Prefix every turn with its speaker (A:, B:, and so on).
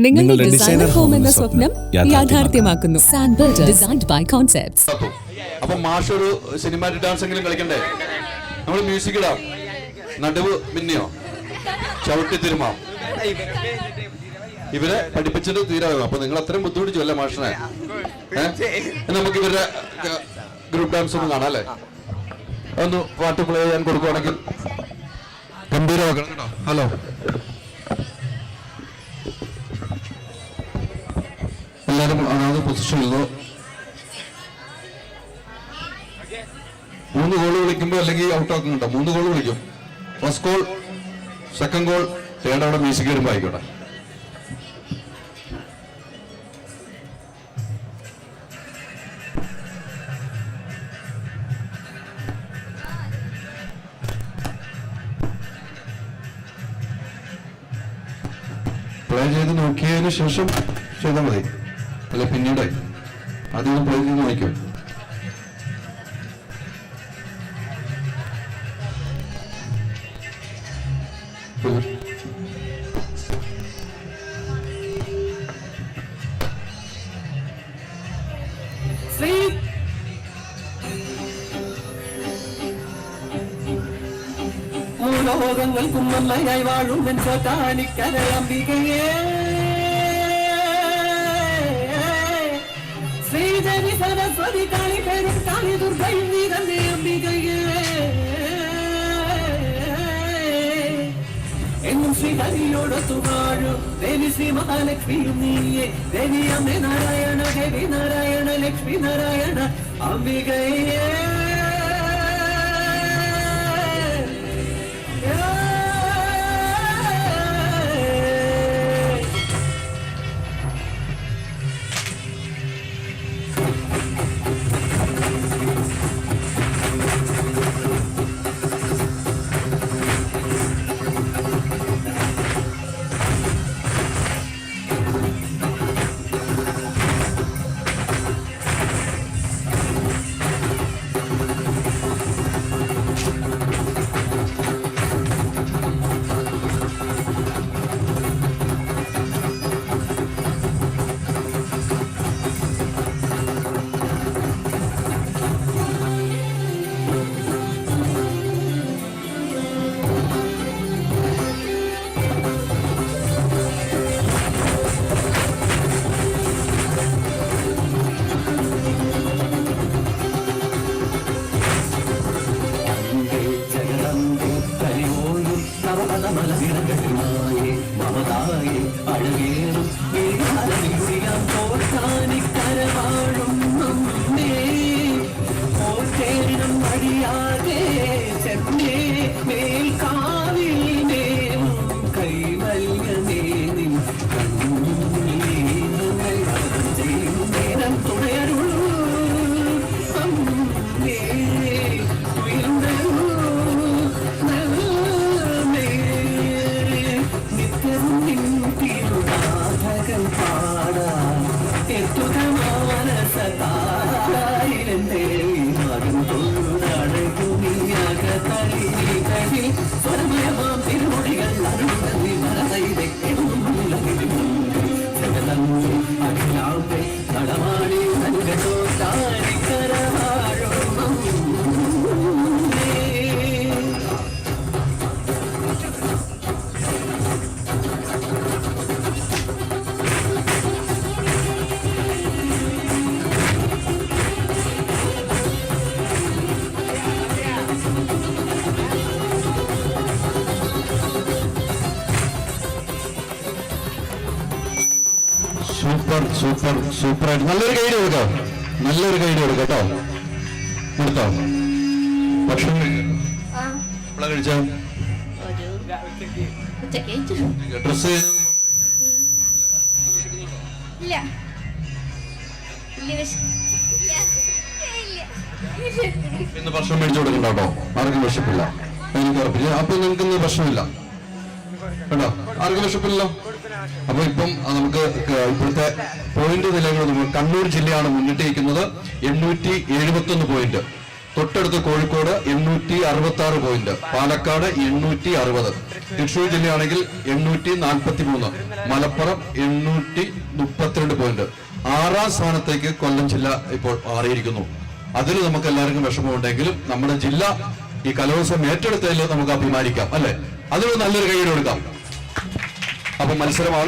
A: നിങ്ങളുടെ designer home എന്ന സ്വപ്നം യാഥാർത്ഥ്യമാക്കുന്നു. സാൻബിൾഡ് ഡിസൈൻഡ് ബൈ കോൺസെപ്റ്റ്സ്.
B: അപ്പൊ മാഷ് ഒരു സിനിമാറ്റിക് ഡാൻസ് എങ്കിലും കളിക്കണ്ടേ? നമ്മൾ മ്യൂസിക് ഇടാം. നടുവ് മിന്നിയോ ചവിട്ടി തിരുമാം. ഇവരെ പഠിപ്പിച്ചിട്ട് തീരാകും. അപ്പൊ നിങ്ങൾ അത്രയും ബുദ്ധിമുട്ടിച്ചു അല്ലേ മാഷിനെ? നമുക്ക് ഇവരുടെ ഗ്രൂപ്പ് ഡാൻസ് ഒന്ന് കാണാം അല്ലേ? ഒന്ന് പാട്ട് പ്ലേ ചെയ്യാൻ കൊടുക്കുവാണെങ്കിൽ ഗംഭീരമാക്കണം കേട്ടോ. ഹലോ, എല്ലാവരും അതാത് പൊസിഷനിലോ 3 ഗോൾ വിളിക്കുമ്പോൾ അല്ലെങ്കിൽ ഔട്ട് ആക്കുന്നുണ്ടോ? 3 ഗോൾ വിളിക്കും. First goal, second goal, third അവിടെ മ്യൂസിക് വരുമ്പോൾ ആയിക്കോട്ടെ. പ്ലേ ചെയ്ത് നോക്കിയതിന് ശേഷം ചെയ്താൽ മതി. അല്ല പിന്നീട് ആദ്യം പ്ലേ ചെയ്ത് നോക്കും.
C: മൂലലോകങ്ങൾക്കും നന്നായി വാഴും അംബികയേ ശ്രീദേവി സരസ്വതി കാളി പേരും കാളി ദുർഗൈ വീരന്റെ അംബികയേ എന്നും ശ്രീഹരിയോടൊത്തു വാഴും ദേവി ശ്രീ മഹാലക്ഷ്മിയും നീയേ. ദേവി അമ്മേ നാരായണ, ദേവി നാരായണ, ലക്ഷ്മി നാരായണ അംബികയേ. മമതായി അഴകേറും കരവാഴും ഓർത്തേണം വഴിയാതെ ചെന്നേ മേൽക്കാവിൽ നേരും കൈവല്യമേ നിൻ നേരം തുണയരുളൂ അമ്മേ നടമാടി നന്ദോ താരിക്കരവാഴും
B: സൂപ്പർ സൂപ്പർ സൂപ്പർ ആയിട്ട് നല്ലൊരു ഗൈഡ് കൊടുക്കോ. നല്ലൊരു ഗൈഡ് കൊടുക്കോ കേട്ടോ. കൊടുത്തോ? ഭക്ഷണം കഴിച്ചോ? ഡ്രസ് ഇന്ന് ഭക്ഷണം മേടിച്ചു കൊടുക്കണ്ട കേട്ടോ. ആർക്കും വിശപ്പില്ല, എനിക്ക് ഉറപ്പില്ല. അപ്പൊ നിങ്ങൾക്ക് ഇന്ന് പ്രശ്നമില്ല കേട്ടോ. ആർക്കും വിശപ്പില്ലല്ലോ. അപ്പൊ ഇപ്പം നമുക്ക് ഇപ്പോഴത്തെ പോയിന്റ് നിലകൾ കണ്ണൂർ ജില്ലയാണ് മുന്നിട്ടിരിക്കുന്നത്. 871 പോയിന്റ്. തൊട്ടടുത്ത് കോഴിക്കോട് 866 പോയിന്റ്, പാലക്കാട് 860, തൃശൂർ ജില്ലയാണെങ്കിൽ 843, മലപ്പുറം 832 പോയിന്റ്. 6ാം സ്ഥാനത്തേക്ക് കൊല്ലം ജില്ല ഇപ്പോൾ മാറിയിരിക്കുന്നു. അതിൽ നമുക്ക് എല്ലാവർക്കും വിഷമമുണ്ടെങ്കിലും നമ്മുടെ ജില്ല ഈ കലോത്സവം ഏറ്റെടുത്തതിൽ നമുക്ക് അഭിമാനിക്കാം, അല്ലെ? അതിന് നല്ലൊരു കൈയ്യടി കൊടുക്കാം. അപ്പൊ മത്സരമാണ്.